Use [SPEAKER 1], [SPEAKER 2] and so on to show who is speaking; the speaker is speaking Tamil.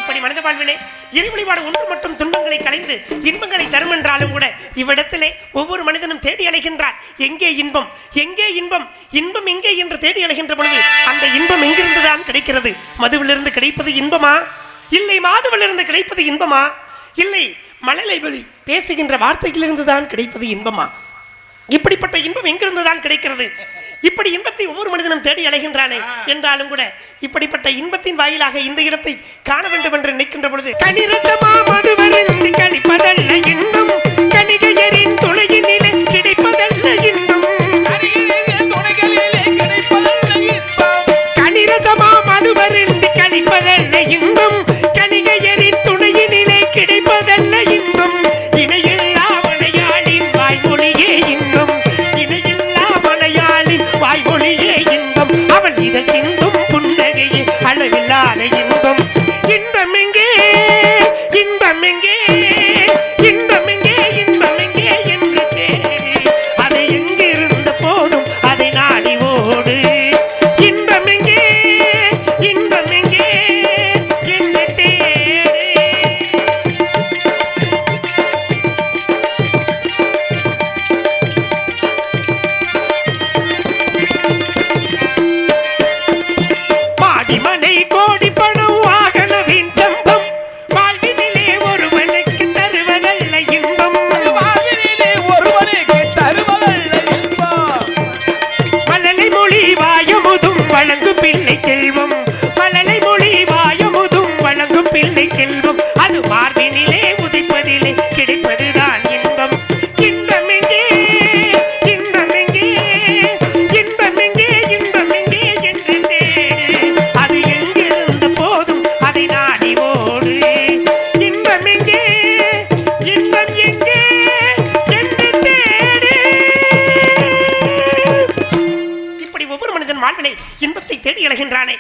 [SPEAKER 1] இப்படி மனித வாழ்விலே இறை வழிபாடு ஒன்று மட்டும் துன்பங்களை களைந்து இன்பங்களை தரும் என்றாலும் கூட இவ்விடத்திலே ஒவ்வொரு மனிதனும் தேடி அலைகின்றான். எங்கே இன்பம், எங்கே இன்பம், இன்பம் எங்கே என்று தேடி அலைகின்ற பொழுது அந்த இன்பம் எங்கிருந்துதான் கிடைக்கிறது? மதுவிலிருந்து கிடைப்பது இன்பமா? இல்லை. மாதுவிலிருந்து கிடைப்பது இன்பமா? இல்லை. மழலை வழி பேசுகின்ற வார்த்தையிலிருந்து தான் கிடைப்பது இன்பமா? இப்படிப்பட்ட இன்பம் எங்கிருந்துதான் கிடைக்கிறது? இப்படி இன்பத்தை ஒவ்வொரு மனிதனும் தேடி அலைகின்றானே என்றாலும் கூட இப்படிப்பட்ட இன்பத்தின் வாயிலாக இந்த இடத்தை காண வேண்டும் என்று நினைக்கின்ற பொழுது கனிரசமா மதுவருந்தி கழிப்பதல்ல இன்பம், கணிகையரின் துணையினிலே கிடைப்பதல்ல இன்பம், கனிரசமா மதுவருந்தி கழிப்பதல்ல இன்பம், கணிகையரின் துணையினிலே கிடைப்பதல்ல இன்பம், இணையில்லா மலையாளின் வாய்மொழியே இன்பம், இணையில்லா மலையாளின் வாய்மொழியே இன்பம், அவள் இதை சிந்தும் புன்னகையே அளவில்லாத இன்பம். இன்பம் எங்கே, இன்பம் எங்கே, இன்பம் எங்கே, இன்பம் எங்கே என்று தேடி அதை எங்கிருந்த போதும் அதை நாடி ஓடு. இன்பம் எங்கே, இன்பம் எங்கே என்று தேடி. மாடிமனை கோடி பணம் வாகனவின் சம்பம், வாழ்வினிலே ஒருவனுக்கு தருவதல்ல இன்பம்,
[SPEAKER 2] வாழ்வினிலே ஒருவனுக்கு தருவதல்ல இன்பம்,
[SPEAKER 1] மழலை மொழி வாயமுதும் வழங்கும் பிள்ளை செல்வம், மழலை மொழி வாயமுதும் வழங்கும் பிள்ளை செல்வம், அது மார்பினிலே உதைப்பதிலே கிடைப்பதுதான் இன்பம். இன்பம் எங்கே, இன்பம் எங்கே, இன்பம் எங்கே, இன்பம் எங்கே என்று தேடு அது எங்கிருந்த போதும் அதை நாடி ஓடு. இன்பம் எங்கே, இன்பம் எங்கே என்று தேடு. இப்படி ஒவ்வொரு மனிதன் வாழ்விலே இன்பத்தை தேடி அலைகின்றானே